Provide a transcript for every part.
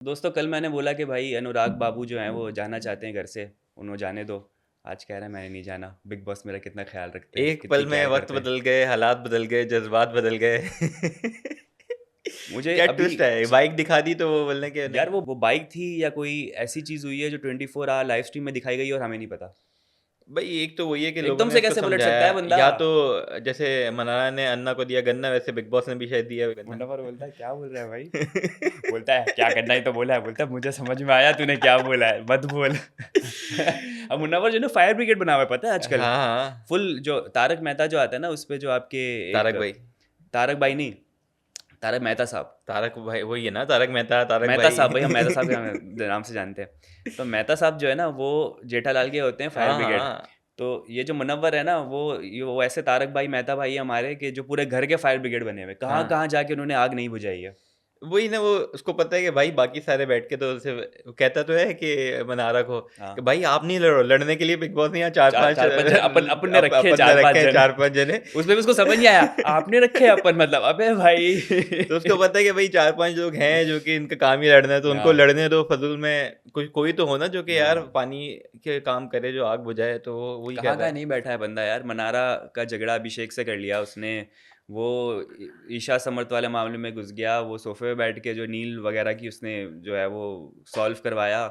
दोस्तों कल मैंने बोला कि भाई अनुराग बाबू जो हैं वो जाना चाहते हैं घर से, उन्होंने जाने दो। आज कह रहे हैं मैंने नहीं जाना। बिग बॉस मेरा कितना ख्याल रखते हैं, एक कितनी पल में केयर वक्त करते हैं। बदल गए, हालात बदल गए, जज्बात बदल गए। मुझे क्या अभी ट्विस्ट है, बाइक दिखा दी तो वो बोलने के नहीं। यार वो बाइक थी या कोई ऐसी चीज़ हुई है जो 24 आवर लाइव स्ट्रीम में दिखाई गई है और हमें नहीं पता। भाई एक तो वही है कि लोगों एकदम ने से उसको कैसे पलट समझाया, सकता है बंदा। या तो जैसे मनाना ने अन्ना को दिया गन्ना, वैसे बिग बॉस ने भी शायद दिया गन्ना। मुन्नवर बोलता है क्या बोल रहा है भाई। बोलता है क्या करना ही तो बोला है, बोलता है मुझे समझ में आया तूने क्या बोला है, मत बोल। अब मुन्नवर जो ना फायर ब्रिगेड बना हुआ है पता है हाँ आजकल। हाँ, फुल जो तारक मेहता जो आता है ना उस पे जो आपके एक तारक भाई। तारक भाई नहीं, तारक मेहता साहब। तारक भाई वही है ना, तारक मेहता, तारक मेहता भाई। साहब भाई, हम मेहता साहब के नाम से जानते हैं। तो मेहता साहब जो है ना वो जेठालाल के होते हैं फायर हाँ ब्रिगेड। हाँ, तो ये जो मुनव्वर है ना वो ऐसे तारक भाई मेहता भाई है हमारे कि जो पूरे घर के फायर ब्रिगेड बने हुए, कहाँ हाँ कहाँ जाके उन्होंने आग नहीं बुझाई है। वही ना, वो उसको पता है कि भाई बाकी सारे बैठ के तो उसे वो कहता तो है कि मनारा को कि हाँ, भाई आप नहीं लड़ो, लड़ने के लिए बिग बॉस ने यहाँ चार चार पांच चार पांच जन अपन ने रखे हैं, अपन ने चार पांच रखे हैं जन। चार पांच जने। उसमें भी उसको समझ नहीं आया, आपने रखे हैं अपन, मतलब अबे भाई। तो उसको पता है कि भाई चार पांच लोग हैं जो कि इनका काम ही लड़ना है, तो उनको हाँ लड़ने दो फजूल में। कोई कोई तो हो ना जो कि यार हाँ, पानी के काम करे, जो आग बुझाए, तो वो वही कर कहाँ रहा कहाँ है। नहीं बैठा है बंदा यार। मनारा का झगड़ा अभिषेक से कर लिया उसने। वो ईशा समर्थ वाले मामले में घुस गया, वो सोफे पे बैठ के जो नील वगैरह की उसने जो है वो सॉल्व करवाया।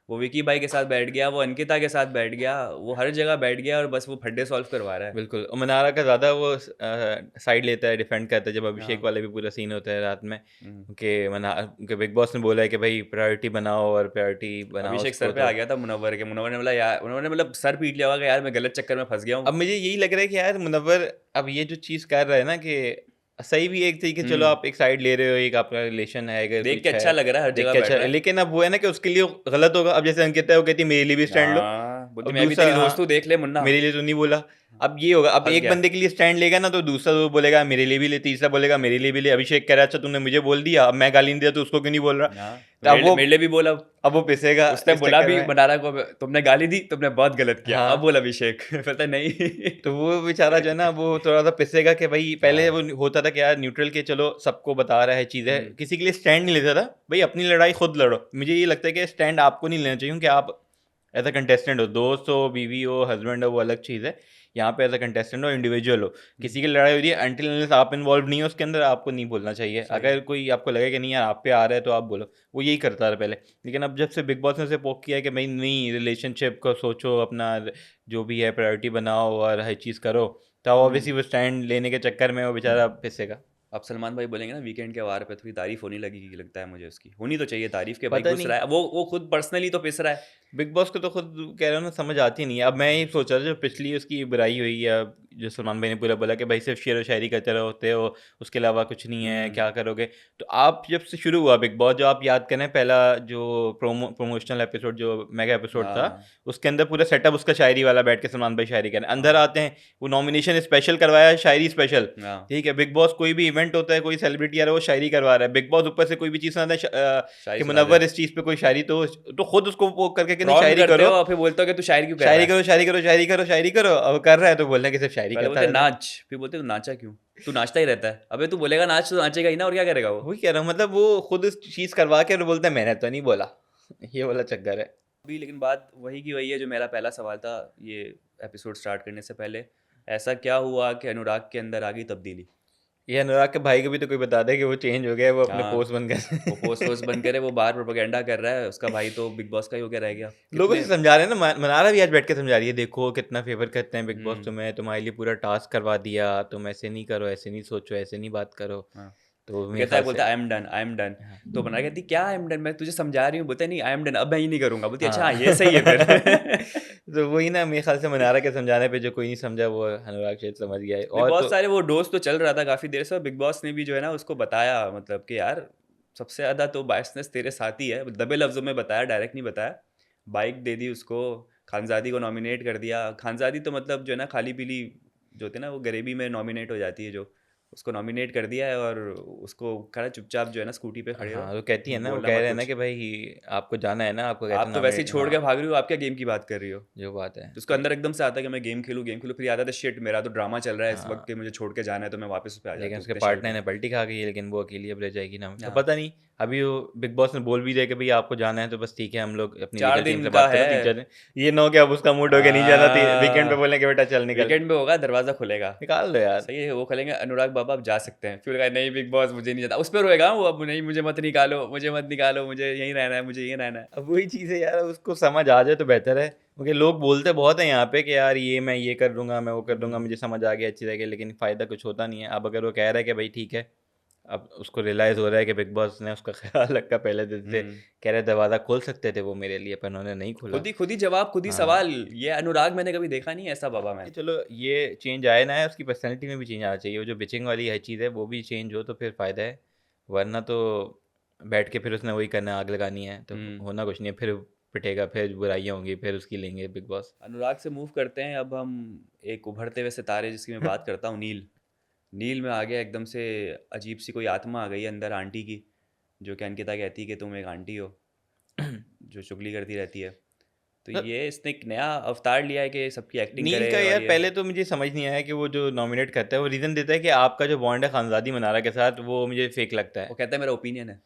वो विकी भाई के साथ बैठ गया, वो अंकिता के साथ बैठ गया, वो हर जगह बैठ गया और बस वो फड्डे सॉल्व करवा रहा है। बिल्कुल, और मनारा का ज़्यादा वो साइड लेता है, डिफेंड करता है, जब अभिषेक हाँ। वाले भी पूरा सीन होता है रात में हम्म। कि कि बिग बॉस ने बोला है कि भाई प्रायोरिटी बनाओ, और प्रायोरिटी बनाओ अभिषेक सर उसको पे तो। आ गया था मुनव्वर के। मुनव्वर ने बोला यार, उन्होंने मतलब सर पीट लिया होगा कि यार मैं गलत चक्कर में फंस गया अब हूँ। मुझे यही लग रहा है कि यार मुनव्वर अब ये जो चीज़ कर रहा है ना, कि सही भी एक तरीके, चलो हम्म। आप एक साइड ले रहे हो, एक आपका रिलेशन है, अगर देख के कुछ है अच्छा लग रहा है, हर देख जगह के बैठ अच्छा, रहा है। लेकिन अब वो है ना कि उसके लिए गलत होगा। अब जैसे अंकिता है, वो कहती है मेरे लिए भी स्टैंड लो। हाँ बोलती अब मैं भी दूसरा, तेरी दोस्त हाँ, हूँ, देख ले मुन्ना। मेरे लिए तो नहीं बोला। अब ये होगा, अब फंस एक गया। बंदे के लिए स्टैंड लेगा ना, तो दूसरा तो बोलेगा मेरे लिए भी ले, तीसरा बोलेगा मेरे लिए भी ले। अभिषेक कह रहा अच्छा तूने मुझे बोल दिया, अब मैं गाली नहीं दिया तो उसको क्यों नहीं बोल रहा। हाँ तो तो मेरे लिए भी बोला। अब वो पिसेगा उसने इस बोला चक्कर भी में। बनारा को, तुमने गाली दी, तुमने बहुत गलत किया, अब हाँ, बोला अभिषेक। पता नहीं। तो वो बेचारा जो है ना, वो थोड़ा सा पिसेगा कि भाई पहले हाँ। वो होता था कि यार न्यूट्रल के, चलो सबको बता रहा है चीज़ें, हम्म। किसी के लिए स्टैंड नहीं लेता था। भाई अपनी लड़ाई खुद लड़ो। मुझे ये लगता है कि स्टैंड आपको नहीं लेना चाहिए, क्योंकि आप एज अ कंटेस्टेंट हो, दोस्त हो, बीवी हो, हस्बैंड हो, वो अलग चीज़ है। यहाँ पे एज अ कंटेस्टेंट हो, इंडिविजुअल हो, हम्म। किसी की लड़ाई हो रही है, अनटिल आप इन्वॉल्व नहीं हो उसके अंदर, आपको नहीं बोलना चाहिए। सही है। अगर कोई आपको लगे कि नहीं यार आप पे आ रहा है, तो आप बोलो। वो यही करता था पहले। लेकिन अब जब से बिग बॉस ने उसे पोक किया है कि भाई नहीं, रिलेशनशिप को सोचो, अपना जो भी है प्रायोरिटी बनाओ और हर चीज़ करो, तो ऑब्वियसली वो स्टैंड लेने के चक्कर में वो बेचारा पिसेगा। अब सलमान भाई बोलेंगे ना वीकेंड के वार पे थोड़ी तारीफ होने लगेगी, लगता है मुझे उसकी होनी तो चाहिए तारीफ के, भाई पता घुस नहीं, रहा है वो खुद पर्सनली तो पिस रहा है। बिग बॉस को तो खुद कह रहा हूँ ना, समझ आती नहीं है। अब मैं ये सोच रहा था, जो पिछली उसकी बुराई हुई, या जो सलमान भाई ने पूरा बोला कि भाई सिर्फ शेर व शायरी करते होते हो, उसके अलावा कुछ नहीं है, हम्म। क्या करोगे। तो आप जब से शुरू हुआ बिग बॉस, जो आप याद करें पहला जो प्रमोशनल एपिसोड, जो मेगा एपिसोड था, हाँ उसके अंदर पूरा सेटअप उसका शायरी वाला, बैठ के सलमान भाई शायरी करें, अंदर हाँ आते हैं, वो नॉमिनेशन स्पेशल करवाया है, शायरी स्पेशल। हाँ। ठीक है, बिग बॉस कोई भी इवेंट होता है, कोई सेलिब्रिटी आ रहा है, वो शायरी करवा रहा है। बिग बॉस ऊपर से कोई भी चीज़ सुनाता है, शायरी कि सुना दे। मुनव्वर इस चीज़ पे कोई शायरी, तो खुद उसको वो करके कि नहीं प्रॉम्प्ट शायरी करते करो, हो और फिर बोलते हो कि तू शायरी क्यों कर रहा शायरी है। करो, शायरी करो, शायरी करो, शायरी करो। अब कर रहा है तो बोलना है कि सिर्फ शायरी पहले करता बोलते रहता है। नाच, फिर बोलते तू नाचा क्यों, तू नाचता ही रहता है। अबे तू बोलेगा नाच तो नाचेगा ही ना, और क्या करेगा वो। वही कह रहा हूँ, मतलब वो खुद इस चीज़ करवा के और बोलता है मैंने तो नहीं बोला। ये वाला चक्कर है। अभी लेकिन बात वही की वही है जो मेरा पहला सवाल था ये एपिसोड स्टार्ट करने से पहले। ऐसा क्या हुआ कि अनुराग के अंदर आ गई तब्दीली। ये अनुराग के भाई को भी तो कोई बता दे कि वो चेंज हो गया, वो अपने हाँ, पोस्ट बन वो पोस्ट गए। वोस्ट बन करे, वो बाहर प्रोपेगेंडा कर रहा है, उसका भाई तो बिग बॉस का ही हो गया रह गया लोगों कितने। से समझा रहे हैं ना, मनारा भी आज बैठ के समझा रही है, देखो कितना फेवर करते हैं बिग बॉस हम्म। तुम्हें, तुम्हारे लिए पूरा टास्क करवा दिया, तुम ऐसे नहीं करो, ऐसे नहीं सोचो, ऐसे नहीं बात करो। हाँ। तो वो मेरे कहता है, ख्याल बोलता से, है I am done, I am done. हाँ तो बना कहती क्या आई एम डन, मैं तुझे समझा रही हूँ। बोलता है नहीं आई एम डन, अब मैं ही नहीं करूंगा। बोलती अच्छा हाँ, ये सही है हाँ। फिर। तो वही ना, मेरे ख्याल से मनारा के समझाने पे जो कोई नहीं समझा, वो अनुराग शायद समझ गया है। भी और बहुत तो सारे वो डोज तो चल रहा था काफ़ी देर से, और बिग बॉस ने भी जो है ना उसको बताया, मतलब कि यार सबसे ज़्यादा तो बायसनेस तेरे साथ ही है। दबे लफ्ज़ों में बताया, डायरेक्ट नहीं बताया। बाइक दे दी उसको, खानजादी को नॉमिनेट कर दिया। खानजादी तो मतलब जो है ना खाली पीली जो होती है ना, वो गरीबी में नॉमिनेट हो जाती है जो, उसको नॉमिनेट कर दिया है। और उसको कहा चुपचाप जो है ना स्कूटी पे खड़े हाँ, रहो, तो कहती है ना, वो बोलना कह मत रहे हैं ना कुछ। कि भाई आपको जाना है ना, आपको कहते आप हैं तो वैसे ही नॉमिनेट, छोड़ हाँ, के भाग रही हो, आप क्या गेम की बात कर रही हो। जो बात है तो उसको अंदर एकदम से आता है कि मैं गेम खेलूँ, गेम खेलूँ, फिर याद आता है शिट मेरा तो ड्रामा चल रहा है इस वक्त हाँ। कि मुझे छोड़ के जाना है, तो मैं वापस उस पे आ लेकिन जाती हूँ उसके प्रेशर पार्टनर पे। ने पलटी खा गई, लेकिन वो अकेली अब रह जाएगी ना, तो हाँ। पता नहीं। अभी वो बिग बॉस ने बोल भी दिया कि भाई आपको जाना है तो बस ठीक है, हम लोग अपनी 4 लीगल टीम दिन से का बात करो, है। 3-4 दिन। ये ना हो कि अब उसका मूड हो गया नहीं जाना, वीकेंड पे बोलें कि बेटा चल निकल। वीकेंड पे होगा, दरवाज़ा खुलेगा। निकाल दो यार। सही है, वो खोलेंगे, अनुराग बाबा आप जा सकते हैं। फिर कहा नहीं बिग बॉस मुझे नहीं जाना, उस पे रोएगा वो, अब नहीं मुझे मत निकालो, मुझे मत निकालो, मुझे यहीं रहना है, मुझे यहीं रहना है। अब वही चीज़ है यार, उसको समझ आ जाए तो बेहतर है, क्योंकि लोग बोलते बहुत हैं यहाँ पे कि यार ये मैं ये कर दूंगा, मैं वो कर दूंगा, मुझे समझ आ गया अच्छी तरह, लेकिन फ़ायदा कुछ होता नहीं है। अब अगर वो कह रहा है कि भाई ठीक है, अब उसको रियलाइज़ हो रहा है कि बिग बॉस ने उसका ख्याल रखा पहले दिन से, हुँ। कह रहे दरवाज़ा खोल सकते थे वो मेरे लिए, पर उन्होंने नहीं खोला। खुद ही जवाब, खुद ही हाँ, सवाल। ये अनुराग मैंने कभी देखा नहीं है ऐसा बाबा कि मैन। चलो ये चेंज आए ना आए, उसकी पर्सनैलिटी में भी चेंज आना चाहिए। वो जो बिचिंग वाली है चीज़ है, वो भी चेंज हो तो फिर फ़ायदा है, वरना तो बैठ के फिर उसने वही करना है, आग लगानी है, तो हुँ। होना कुछ नहीं है। फिर पिटेगा, फिर बुराइयाँ होंगी, फिर उसकी लेंगे बिग बॉस। अनुराग से मूव करते हैं अब हम एक उभरते हुए सितारे जिसकी मैं बात करता हूँ, नील। नील में आ गया एकदम से, अजीब सी कोई आत्मा आ गई है अंदर आंटी की, जो कि अंकिता कहती है कि तुम एक आंटी हो, जो चुगली करती रहती है। तो मतलब ये इसने एक नया अवतार लिया है कि सबकी एक्टिंग नील का करे और यार ये। पहले तो मुझे समझ नहीं आया कि वो जो नॉमिनेट करता है वो रीज़न देता है कि आपका जो बॉन्ड है खानज़ादी मनारा के साथ, वो मुझे फेक लगता वो है। कहता है मेरा ओपिनियन है,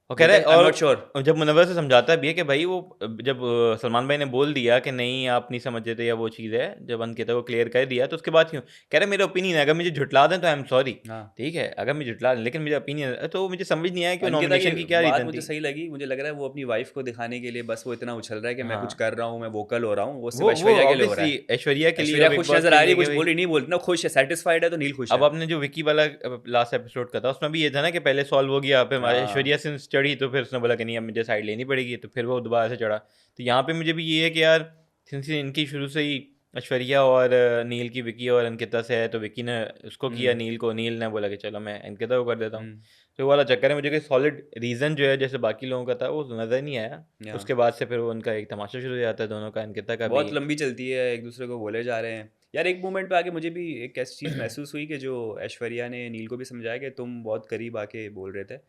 वो कह रहा बोलता है, है आई एम नॉट श्योर। और जब मुनव्वर से समझाता भी है कि भाई वो जब सलमान भाई ने बोल दिया कि नहीं आप नहीं समझ रहे थे या वो चीज़ है, जब अंकिता को क्लियर कर दिया, तो उसके बाद क्यों कह रहे मेरा ओपिनियन है, अगर मुझे झुटला दें तो आई एम सॉरी। हाँ, ठीक है, अगर मुझे झुटला दें, लेकिन मेरा ओपिनियन है, तो मुझे समझ नहीं आया कि वो अंकिता की नॉमिनेशन की क्या बात रीज़न मुझे थी। सही लगी, मुझे लग रहा है वो अपनी वाइफ को दिखाने के लिए बस वो इतना उछल रहा है कि मैं कुछ हाँ, कर रहा हूँ, मैं वोकल हो रहा हूँ, वो सिर्फ वो ऐश्वर्या के लिए हो रहा ऑब्वियसली है। ऐश्वर्या के लिए और ऐश्वर्या बिग खुश बॉस नजर के आ रही है, लिए कि कुछ भाई। बोल रही नहीं, बोल रही ना, खुश है, सेटिस्फाइड है, तो नील खुश अब है। आपने जो विकी वाला लास्ट एपिसोड का था, उसमें भी ये था ना कि पहले सॉल्व हो गया, फिर हमारे हाँ। ऐश्वर्या सिंह चढ़ी, तो फिर उसने बोला कि नहीं अब मुझे साइड लेनी पड़ेगी, तो फिर वो दोबारा से चढ़ा। तो यहाँ पे मुझे भी ये है कि यार सिंस इनकी शुरू से ही ऐश्वर्या और नील की विकी और अंकिता से है, तो विकी ने उसको किया हम्म। नील को, नील ने बोला कि चलो मैं अंकिता को कर देता हूँ। हम्म। तो वो वाला चक्कर है, मुझे कोई सॉलिड रीज़न जो है जैसे बाकी लोगों का था वो नज़र नहीं आया। यहाँ उसके बाद से फिर वो उनका एक तमाशा शुरू हो जाता है दोनों का, अंकिता का भी। बहुत लंबी चलती है, एक दूसरे को बोले जा रहे हैं। यार एक मोमेंट पे आके मुझे भी एक ऐसी चीज़ महसूस हुई कि जो ऐश्वर्या ने नील को भी समझाया कि तुम बहुत करीब आके बोल रहे थे,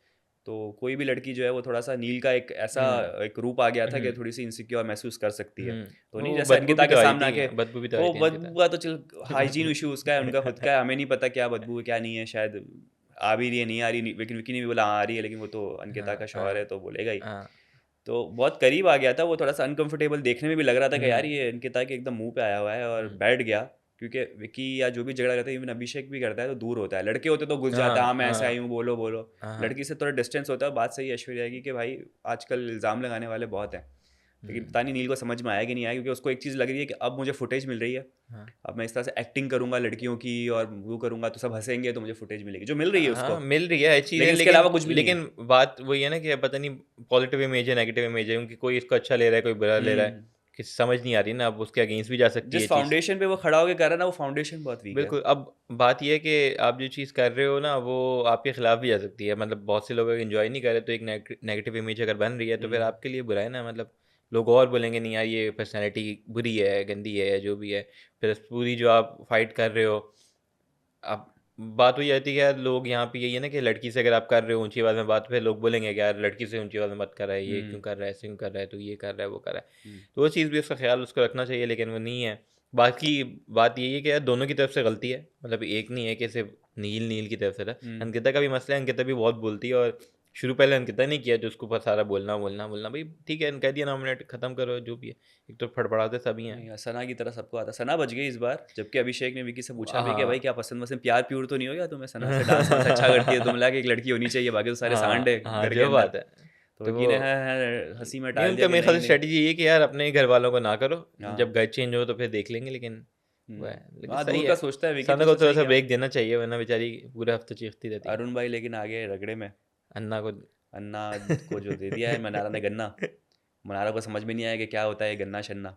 तो कोई भी लड़की जो है वो थोड़ा सा नील का एक ऐसा हम्म, एक रूप आ गया था कि हम्म, थोड़ी सी इनसिक्योर महसूस कर सकती है। तो नहीं वो जैसे बदबू अंकिता भी के तो आई सामने थी, आके, बदबू भी तो आई वो थी अंकिता। बदबू का तो चल हाइजीन इशू उसका है, उनका खुद का है, हमें नहीं पता क्या बदबू है क्या नहीं है, शायद आ भी रही है नहीं आ रही, लेकिन विकी ने भी बोला हाँ आ रही है, लेकिन वो तो अंकिता हाँ, का शौहर है हाँ, तो बोलेगा ही। हाँ, तो बहुत करीब आ गया था वो, थोड़ा सा अनकंफर्टेबल देखने में भी लग रहा था कि यार हुँ, ये इनके के एकदम मुंह पे आया हुआ है, और हुँ, बैठ गया। क्योंकि विकी या जो भी झगड़ा करता है, इवन अभिषेक भी करता है तो दूर होता है, लड़के होते तो घुस जाता है, हाँ हाँ, मैं ऐसा हाँ, आई हूँ, बोलो बोलो। हाँ, लड़की से थोड़ा डिस्टेंस होता है। बात सही है ऐश्वर्या की कि भाई आजकल इल्ज़ाम लगाने वाले बहुत हैं, लेकिन हुँ, पता नहीं नील को समझ में आया कि नहीं आया, क्योंकि उसको एक चीज़ लग रही है कि अब मुझे फुटेज मिल रही है, हाँ। अब मैं इस तरह से एक्टिंग करूंगा लड़कियों की और वो करूंगा तो सब हंसेंगे, तो मुझे फुटेज मिलेगी, जो मिल रही है उसको, हाँ, मिल रही है अच्छी है, लेकिन इसके लेकिन अलावा कुछ भी नहीं है। लेकिन बात वही है ना कि पता नहीं पॉजिटिव इमेज है, नेगेटिव इमेज है, क्योंकि कोई इसको अच्छा ले रहा है, कोई बुरा ले रहा है, हम्म। कि समझ नहीं आ रही ना, अब उसके अगेंस्ट भी जा सकती है जिस ये चीज़। फाउंडेशन पे वो खड़ा होकर कर रहा है ना, वो फाउंडेशन बहुत वीक है। बिल्कुल, अब बात ये है कि आप जो चीज़ कर रहे हो ना, वो आपके खिलाफ भी जा सकती है। मतलब बहुत से लोग अगर एन्जॉय नहीं कर रहे, तो एक नेगेटिव इमेज अगर बन रही है, तो फिर हम्म। आपके लिए बुरा है ना। मतलब लोग और बोलेंगे नहीं यार ये पर्सनैलिटी बुरी है, गंदी है, जो भी है। फिर पूरी जो आप फाइट कर रहे हो, अब बात वही आती है कि यार लोग यहाँ पे यही है ना कि लड़की से अगर आप कर रहे हो ऊंची आवाज़ में बात, फिर लोग बोलेंगे कि यार लड़की से ऊंची आवाज़ में मत कर रहा है, ये क्यों हम्म। कर रहा है, ऐसे क्यों कर रहा है, तो ये कर रहा है, वो कर रहा है। हम्म। तो वो चीज़ भी उसका ख्याल उसको रखना चाहिए, लेकिन वो नहीं है। बाकी बात यही है कि यार दोनों की तरफ से गलती है, मतलब एक नहीं है कि सिर्फ नील नील की तरफ से था। हम्म। अंकिता का भी मसला है, अंकिता भी बहुत बोलती है, और शुरू पहले अंकिता ने किया जो उसको ऊपर सारा बोलना बोलना बोलना, भाई ठीक है कह दिया नॉमिनेट, खत्म करो जो भी है। एक तो फड़फड़ाते सभी हैं। नहीं, सना की तरह सबको आता, सना बच गई इस बार, जबकि अभिषेक ने विकी से पूछा भी कि भाई हाँ। क्या पसंद वसंद प्यार प्यूर तो नहीं हो गया तुम्हें, सना से डांस वांस अच्छा करती है, तुम लगा कि एक लड़की होनी चाहिए, बाकी तो सारे सांड है हाँ, हाँ, घर के जो अंदर। बात है। तो तो विकी वो ने है हंसी में नहीं, टाल दिया उनका कि मेरे ख्याल नहीं से नहीं। स्ट्रैटेजी ये है कि यार अपने ही घर वालों को ना करो, हाँ। जब घर चेंज हो तो फिर देख लेंगे, लेकिन वो है, लेकिन हाँ सही दूर है। का सोचता है विकी, सना तो को उसने थोड़ा सही सा किया। ब्रेक देना चाहिए, वरना बेचारी पूरे हफ्ते चीखती रहती है। अरुण भाई लेकिन आगे रगड़े में, अन्ना को। अन्ना को जो दे दिया है मनारा ने गन्ना, मनारा को समझ में नहीं आया कि क्या होता है ये गन्ना शन्ना।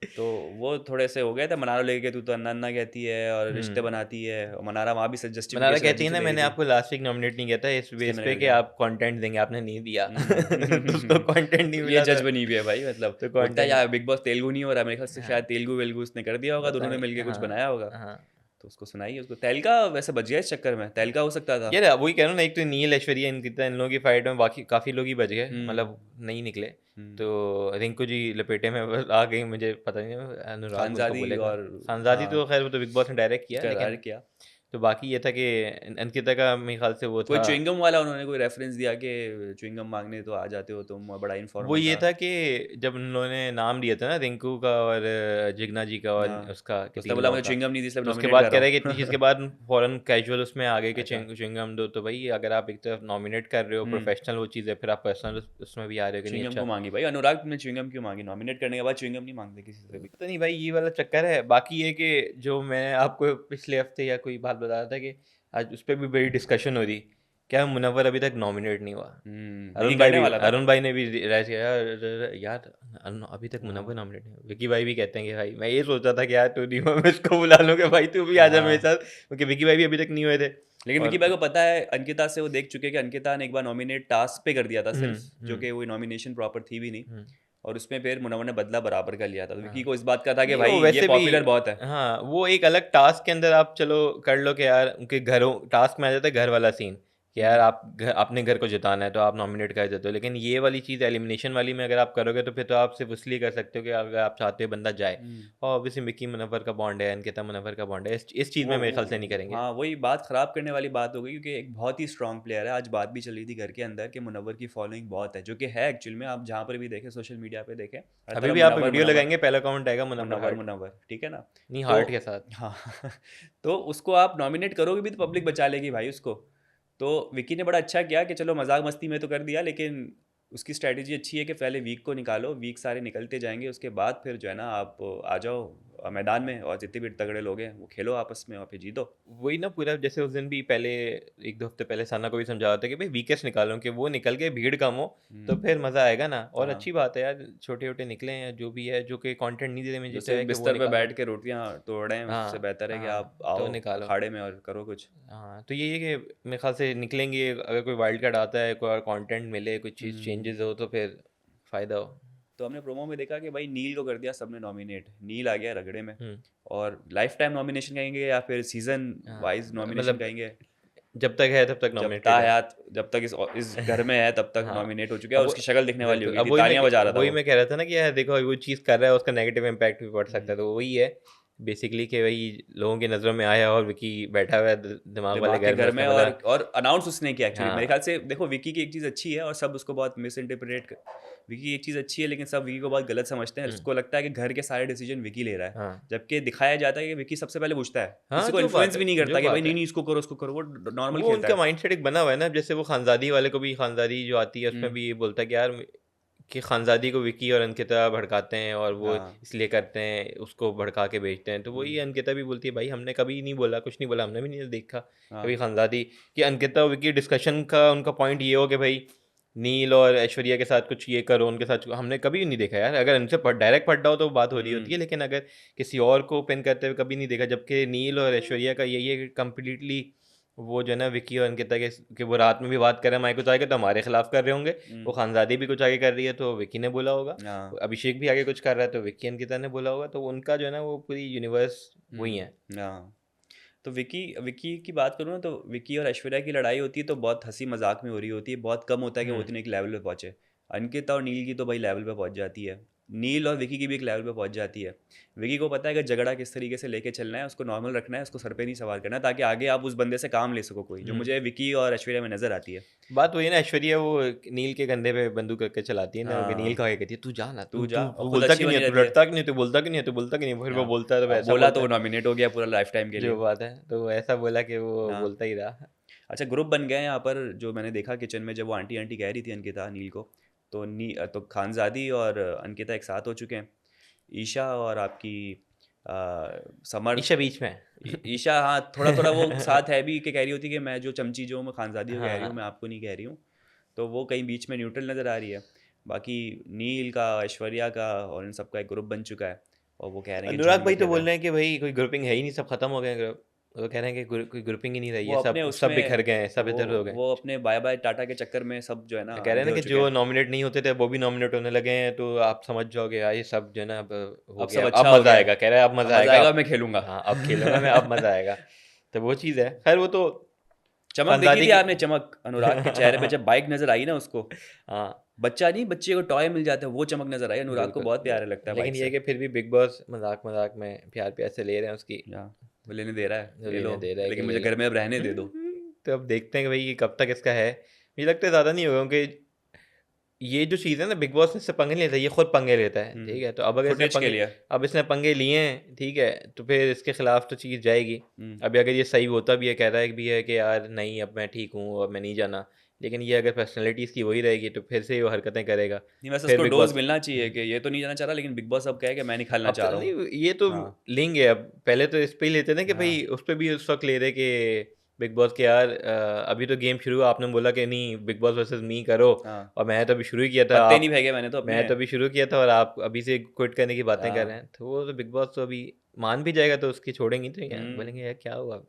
तो वो थोड़े से हो गए थे, मनारा लेके कि तू तो अन्ना अन्ना कहती है और रिश्ते हम्म। बनाती है, और मनारा वहाँ भी मनारा जस्टिफिकेशन कहती अजीब है से ना, दे रही मैंने थी, आपको लास्ट वीक नॉमिनेट नहीं किया था इस इसलिए बेस मैंने पे कर कि दिया। आप कंटेंट देंगे, आपने नहीं दिया। तो उसको हम्म। कंटेंट नहीं तो ये मिला जज बनी हुई है भाई, मतलब तो बोलता है कंटेंट। यार बिग बॉस तेलुगु नहीं हो रहा, मेरे ख्याल से शायद हाँ, तेलुगु वेलुगु उसने कर दिया होगा, तो पता उन्होंने नहीं, मिलके कुछ हाँ, बनाया होगा। हाँ। तो उसको सुनाई उसको, तहलका वैसे बच गया इस चक्कर में, तहलका हो सकता था। यार वही कह रहा हूँ ना, एक तो नील ऐश्वर्या इनकी इन लोगों की फाइट में बाकी काफ़ी लोग ही बच गए, हम्म। मतलब नहीं निकले। हम्म। तो रिंकू जी लपेटे में बस आ गई, मुझे पता नहीं अनुराग उनको खानजादी बोलेगा। और खानजादी हाँ तो खैर वो तो बिग बॉस ने डायरेक्ट किया, करार लेकिन किया। तो बाकी ये था कि अंकिता का मेरे ख्याल से वो कोई था, च्युइंगम वाला उन्होंने कोई रेफरेंस दिया कि च्युइंगम मांगने तो आ जाते हो तुम, बड़ा वो इनफॉर्मल ये था। था कि जब उन्होंने नाम लिया था ना रिंकू का और जिग्ना जी का और हाँ, उसका तो कि उसने 3 बोला लोगों मुझे का, च्युइंगम नहीं दी इसलिए तो उसके नॉमिनेट बाद कर कह रहा रहा है कि हूँ। इसके बाद फ़ौरन कैजुअल उसमें आ गए कि अच्छा। च्युइंगम दो, तो भाई अगर आप एक तरफ नॉमिनेट कर रहे हो हुँ, प्रोफेशनल वो चीज़ है, फिर आप पर्सनल उसमें भी आ रहे हो कि नहीं च्युइंगम अच्छा। क्यों माँगी भाई? अनुराग ने च्युइंगम क्यों माँगी? नॉमिनेट करने के बाद च्युइंगम नहीं माँगते किसी से भी। पता नहीं भाई ये वाला चक्कर है। बाकी ये कि जो मैं आपको पिछले हफ्ते या कोई बात बता रहा था कि आज उस पे भी बड़ी डिस्कशन हो रही, क्या मुनव्वर अभी तक नॉमिनेट नहीं हुआ। विकी करने वाला था। अरुण भाई ने भी राइज किया यार, यार अभी तक मुनव्वर हाँ, नॉमिनेट नहीं हुआ। विकी भाई भी कहते हैं कि भाई मैं ये सोच रहा था कि यार तू नहीं हुआ, मैं इसको बुला लूँ कि भाई तू भी आ जा मेरे हाँ। साथ, क्योंकि विकी भाई भी अभी तक नहीं हुए थे। लेकिन विकी और भाई को पता है अंकिता से वो देख चुके हैं कि अंकिता ने एक बार नॉमिनेट टास्क पे कर दिया था हम्म सिर्फ, जो हम्म कि वो नॉमिनेशन प्रॉपर थी भी नहीं। हम्म और उसमें फिर मुनव्वर ने बदला बराबर कर लिया था, तो विकी हाँ को इस बात का था कि नहीं भाई वो ये वैसे भी, पॉपुलर बहुत है। हाँ वो एक अलग टास्क के अंदर आप चलो कर लो कि यार उनके घरों टास्क में आ जाता है घर वाला सीन कि यार हम्म, आप अपने घर को जिताना है तो आप नॉमिनेट कर देते हो, लेकिन ये वाली चीज़ एलिमिनेशन वाली में अगर आप करोगे तो फिर तो आप सिर्फ इसलिए कर सकते हो कि अगर आप चाहते हो बंदा जाए। हम्म। और ऑब्वियसली मिक्की मुनव्वर का बॉन्ड है, अंकिता मुनव्वर का बॉन्ड है, इस चीज़ में मेरे ख्याल से नहीं करेंगे। हाँ, वही बात खराब करने वाली बात हो गई, क्योंकि एक बहुत ही स्ट्रांग प्लेयर है। आज बात भी चल रही थी घर के अंदर कि मुनव्वर की फॉलोइंग बहुत है, जो कि है एक्चुअल में। आप जहाँ पर भी देखें, सोशल मीडिया पे देखें, हर अभी तरफ भी आप मुनव्वर वीडियो मुनव्वर लगाएंगे पहला कमेंट आएगा मुनव्वर मुनव्वर हार्ट, मुनव्वर, ठीक है ना? नहीं तो हार्ट के साथ। हाँ, तो उसको आप नॉमिनेट करोगे भी तो पब्लिक बचा लेगी भाई उसको। तो विकी ने बड़ा अच्छा किया कि चलो मजाक मस्ती में तो कर दिया, लेकिन उसकी स्ट्रैटेजी अच्छी है कि पहले वीक को निकालो, वीक सारे निकलते जाएंगे, उसके बाद फिर जो है ना आप आ जाओ मैदान में, और जितने भी तगड़े लोग हैं वो खेलो आपस में और फिर जीतो। वही ना पूरा, जैसे उस दिन भी पहले एक दो हफ्ते पहले साना को भी समझा था कि भाई वीकेंड्स निकालो कि वो निकल के भीड़ कम हो, तो हम्म, फिर मज़ा आएगा ना। और हाँ, अच्छी बात है यार, छोटे छोटे निकले हैं जो भी है, जो कि कंटेंट नहीं देने में जो जीता सिर्फ है कि वो बिस्तर पे निकालो। बैठ के रोटियां तोड़ रहे हैं, उससे हाँ बेहतर है कि आप हाँ तो आओ निकालो। अखाड़े में और करो कुछ। हाँ तो ये है कि मेरे ख्याल से निकलेंगे, अगर कोई वाइल्ड कार्ड आता है, कोई और कंटेंट मिले, कुछ चीज़ हम्म, चेंजेस हो तो फिर फ़ायदा हो। तो हमने प्रोमो में देखा कि भाई नील को कर दिया सबने नॉमिनेट, नील आ गया रगड़े में। हम्म और लाइफ टाइम नॉमिनेशन कहेंगे या फिर सीजन हाँ वाइज नॉमिनेशन मतलब कहेंगे? जब तक है तब तक जब ता नॉमिनेटेड है। हयात, जब तक इस घर में है तब तक हाँ, नॉमिनेट हो चुका है, अब और वो उसकी शक्ल दिखने वाली हो बिल्कुल, गई अब थी, तालियां बजा रहा था वही वो। मैं कह रहा था ना कि यार देखो वो चीज़ कर रहा है, उसका नेगेटिव इम्पैक्ट भी पड़ सकता है, हम्म, तो वही है बेसिकली कि वही लोगों की नज़रों में आया और विकी बैठा हुआ है दिमाग वाले दिमाग के घर में, घर उसने में, बोला और अनाउंस उसने किया एक्चुअली मेरे हाँ ख्याल से। देखो विकी की एक चीज़ अच्छी है और सब उसको बहुत मिस इंटरप्रेट, विकी की एक चीज़ अच्छी है लेकिन सब विकी को बहुत गलत समझते हैं, हुँ, उसको लगता है कि घर के सारे डिसीजन विकी ले रहा है, हाँ, जबकि दिखाया जाता है कि विकी सबसे पहले पूछता है, हाँ, किसी को इन्फ्लुएंस भी नहीं जो करता कि भाई बात नहीं है, नहीं इसको करो उसको करो, वो नॉर्मल वो खेलता उनका है। माइंडसेट एक बना हुआ है ना, जैसे वो खानज़ादी वाले को भी, खानज़ादी जो आती है उसमें हम्म, भी ये बोलता है कि यार कि खानज़ादी को विकी और अंकिता भड़काते हैं और वो हाँ, इसलिए करते हैं, उसको भड़का के भेजते हैं, तो वही हम्म, अंकिता भी बोलती है भाई हमने कभी नहीं बोला, कुछ नहीं बोला, हमने भी नहीं देखा हाँ, कभी खानज़ादी कि अंकिता और विकी डिस्कशन का उनका पॉइंट ये हो कि भाई नील और ऐश्वर्या के साथ कुछ ये करो, उनके साथ हमने कभी नहीं देखा यार। अगर उनसे डायरेक्ट पढ़ रहा हो तो बात हो रही होती हम्म, है, लेकिन अगर किसी और को पिन करते हुए कभी नहीं देखा, जबकि नील और ऐश्वर्या का यही है कि कम्प्लीटली वो जो है ना विकी और अंकिता के कि वो रात में भी बात कर रहे हैं माइक कुछ आगे तो हमारे खिलाफ कर रहे होंगे, वो हम्म, खानजादी भी कुछ आगे कर रही है तो विकी ने बोला होगा, हाँ, अभिषेक भी आगे कुछ कर रहा है तो विकी अंकिता ने बोला होगा, तो उनका जो है ना वो पूरी यूनिवर्स वही है। हाँ। तो विकी विकी की बात करूँ ना, तो विकी और ऐश्वर्या की लड़ाई होती है तो बहुत हंसी मजाक में हो रही होती है, बहुत कम होता है कि वो हम्म इतने एक लेवल पे पहुंचे। अंकिता और नील की तो भाई लेवल पे पहुंच जाती है, नील और विकी की भी एक लेवल पे पहुंच जाती है। विकी को पता है कि झगड़ा किस तरीके से लेके चलना है, उसको नॉर्मल रखना है, उसको सर पे नहीं सवार करना है, ताकि आगे आप उस बंदे से काम ले सको कोई, जो हम्म मुझे विकी और ऐश्वर्या में नजर आती है। बात वही है ना, ऐश्वर्या वो नील के कंधे पे बंदूक करके चलाती है ना, कि नील हाँ, का आगे कहती है तू जा ना, तू जा, और तू खुद बोलता अच्छी क्यों नहीं बनी है, तू रहती है। लड़ता क्यों नहीं है, तू बोलता क्यों नहीं है, तू बोलता क्यों नहीं है, फिर वो हाँ, बोलता है तो अब वैसा बोला तो बोलता वो है, नॉमिनेट हो गया पूरा लाइफ टाइम के जो लिए। बात है तो वो ऐसा बोला कि वो हाँ, बोलता ही रहा। अच्छा ग्रुप बन गए हैं यहाँ पर, जो मैंने देखा किचन में, जब वो आंटी आंटी कह रही थी अंकिता नील को, तो तो खानजादी और अंकिता एक साथ हो चुके हैं। ईशा और आपकी समर्थ, ईशा बीच में है। ईशा हाँ थोड़ा थोड़ा वो साथ है भी, कि कह रही होती कि मैं जो चमची जो मैं खानजादी को कह रही हूँ, मैं हाँ आपको नहीं कह रही हूँ। तो वो कहीं बीच में न्यूट्रल नज़र आ रही है। बाकी नील का, ऐश्वर्या का और इन सब का एक ग्रुप बन चुका है, और वो कह रहे हैं कि अनुराग झूठ भाई मत तो बोल लगाओ। रहे हैं कि भाई कोई ग्रुपिंग है ही नहीं, सब खत्म हो गए ग्रुप, वो कह रहे हैं कि कोई ग्रुपिंग ही नहीं रही वो है, अपने सब सब उसमें बिखर गए हैं, सब वो इधर हो गए। वो अपने बाय बाय टाटा के चक्कर में सब जो है ना कह रहे हैं अंधे ना हो कि चुके जो हैं। नॉमिनेट नहीं होते थे वो भी नॉमिनेट होने लगे हैं, तो आप समझ जाओगे यार ये सब जो है ना अब हो अब सब गया, अच्छा अब हो मज़ा गया आएगा, है, कह रहा है अब अब मज़ा मज़ा आएगा आएगा, अब। मैं खेलूंगा। हाँ अब खेलूंगा मैं, अब मज़ा आएगा। तो वो चीज़ है, खैर वो तो चमक देखी खानदादी थी की। आपने, चमक अनुराग के चेहरे पे जब बाइक नजर आई ना उसको, हाँ बच्चा नहीं बच्चे को टॉय मिल जाता है, वो चमक नजर आई, अनुराग को बिल्कुल बहुत प्यारा लगता बिल्कुल, है लेकिन बाइक ये है से। कि फिर भी बिग बॉस मजाक मजाक में प्यार प्यार से ले रहे हैं उसकी या वो लेने दे रहा है, जो ले लो, लेने दे रहा है कि लेकिन ले मुझे ले। घर में अब रहने दे दो। तो अब देखते हैं कि भाई ये कब तक इसका है। मुझे लगता है ज़्यादा नहीं होगा, क्योंकि ये जो चीज़ है ना, बिग बॉस इससे पंगे नहीं लेता, ये खुद पंगे लेता है, ठीक है? तो अब अगर इसने फुटेज के पंगे, लिए। अब इसने पंगे लिए हैं, ठीक है? तो फिर इसके खिलाफ तो चीज़ जाएगी। हुँ। अभी अगर ये सही होता भी है, कह रहा है भी है कि यार नहीं, अब मैं ठीक हूँ, अब मैं नहीं जाना, लेकिन ये अगर पर्सनैलिटी इसकी वही रहेगी तो फिर से वो हरकतें करेगा। नहीं, वैसे फिर उसको बिग डोज़ बॉस मिलना चाहिए कि ये तो नहीं जाना चाह रहा, लेकिन बिग बॉस अब कहे कि मैं निकालना अब चाह तो रहा हूँ। नहीं, ये तो हाँ, लेंगे अब। पहले तो इस पे ही लेते थे कि हाँ। भाई उस पे भी उस वक़्त ले रहे कि बिग बॉस के यार अभी तो गेम शुरू हुआ, आपने बोला कि नहीं बिग बॉस वर्सेस मी करो, हाँ, और मैं तो अभी शुरू ही किया था, पत्ते नहीं आप फेंके मैंने तो अपने। मैं तो अभी शुरू किया था और आप अभी से क्विट करने की बातें कर हाँ, रहे हैं। तो वो तो बिग बॉस तो अभी मान भी जाएगा तो उसकी छोड़ेंगे तो क्या हुँ। बोलेंगे, यार क्या हुआ?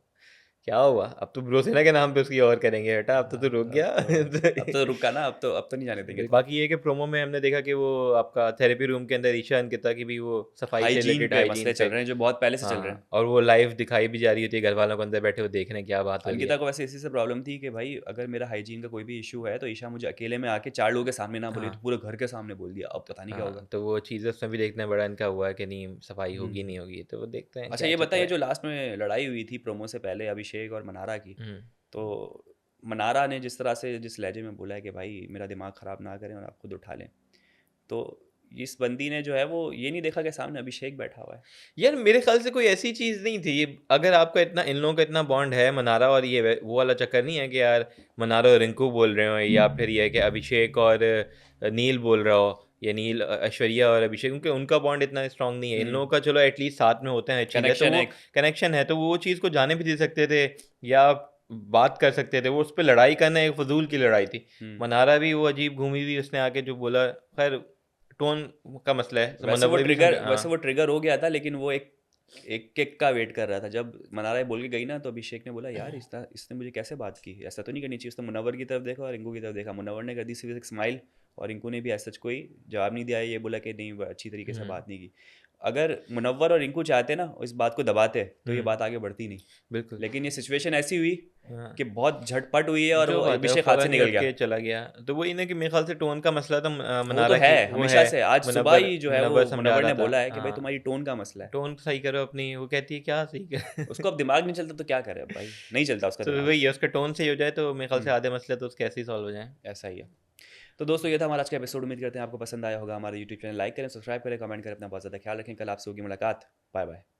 क्या हुआ? अब तो ब्रोसेना के नाम पे उसकी और करेंगे बेटा, अब तो रुक अब गया। तो रुका ना, अब तो नहीं जाने देंगे। बाकी ये है कि प्रोमो में हमने देखा कि वो आपका थेरेपी रूम के अंदर ईशा अंकिता की भी वो सफाई से हाइजीन रिलेटेड, पे हाइजीन मसले चल पे, रहे हैं जो बहुत पहले से चल रहे हाँ, हैं। और वो लाइव दिखाई भी जा रही होती है, घर वालों को अंदर बैठे हुए देख रहे हैं क्या बात हो रही अंकिता है। को वैसे इसी से प्रॉब्लम थी कि भाई अगर मेरा हाइजीन का कोई भी इश्यू है तो ईशा मुझे अकेले में आके 4 लोगों के सामने ना बोली, तो हाँ, पूरे घर के सामने बोल दिया। अब पता नहीं क्या होगा। हाँ, तो वो चीज़ें उसमें भी देखना बड़ा इनका हुआ है कि नहीं सफाई हुँ। होगी, नहीं होगी, तो वो देखते हैं अच्छा, क्या ये चक्कर बताइए, है। जो लास्ट में लड़ाई हुई थी प्रोमो से पहले अभिषेक और मनारा की, हुँ, तो मनारा ने जिस तरह से जिस लहजे में बोला है कि भाई मेरा दिमाग ख़राब ना करें और आप खुद उठा लें, तो इस बंदी ने जो है वो ये नहीं देखा कि सामने अभिषेक बैठा हुआ है। यार मेरे ख़्याल से कोई ऐसी चीज़ नहीं थी, ये अगर आपका इतना इन लोगों का इतना बॉन्ड है, मनारा और ये वो वाला चक्कर नहीं है कि यार मनारा और रिंकू बोल रहे हो, या फिर ये है कि अभिषेक और नील बोल रहा हो, या नील ऐश्वर्या और अभिषेक, क्योंकि उनका बॉन्ड इतना स्ट्रांग नहीं है। इन हुँ, लोगों का चलो एटलीस्ट साथ में होते हैं, चीज़ है, तो कनेक्शन है वो एक। कनेक्शन है, तो वो चीज़ को जाने भी दे सकते थे, या बात कर सकते थे। वो उस पे लड़ाई करना एक फ़िज़ूल की लड़ाई थी। हुँ। मनारा भी वो अजीब घूमी हुई उसने आके जो बोला, ख़ैर टोन का मसला है, वैसे वो मुनव्वर भी ट्रिगर समझा, वैसे हाँ। वो ट्रिगर हो गया था, लेकिन वो एक एक किक का वेट कर रहा था। जब मनारा ये बोल के गई ना, तो अभिषेक ने बोला यार इसने मुझे कैसे बात की, ऐसा तो नहीं करनी चाहिए। उसने मुनव्वर की तरफ देखा और रिंकू की तरफ देखा। मुनव्वर ने कर दी सिर्फ एक स्माइल, और रिंकू ने भी ऐसा कोई जवाब नहीं दिया। ये बोला कि नहीं, वो अच्छी तरीके से हुँ, बात नहीं की। अगर मुनव्वर और रिंकू चाहते ना इस बात को दबाते, तो ये हुँ, बात आगे बढ़ती नहीं। बिल्कुल। लेकिन ये सिचुएशन ऐसी हुई हाँ, कि बहुत झटपट हुई है और जो वो बात है वो अभिषेक हाथ से फ़ौरन निकल निकल गया। के चला गया। तो वही ना कि मेरे ख़्याल से टोन का मसला था, वो तो मनारा है की वो हमेशा है, से, आज सुबह मुनव्वर ही जो है वो मुनव्वर समझा मुनव्वर रहा ने था। बोला है कि भाई हाँ, तुम्हारी टोन का मसला है। टोन सही करो अपनी, वो कहती है क्या सही कर। उसको अब दिमाग नहीं चलता तो क्या करे अब भाई, नहीं चलता उसका तो दिमाग। वही है, उसका टोन सही हो जाए तो मेरे ख़्याल से हुँ, आधे मसले तो उसके ऐसे ही सॉल्व हो जाएँ। ऐसा ही है। तो दोस्तों, ये था हमारा आज का एपिसोड। उम्मीद करते हैं आपको पसंद आया होगा। हमारे यूट्यूब चैनल लाइक करें, सब्सक्राइब करें, कमेंट करें। अपना बहुत ज़्यादा ख्याल रखें। कल आपसे होगी मुलाकात। Bye bye.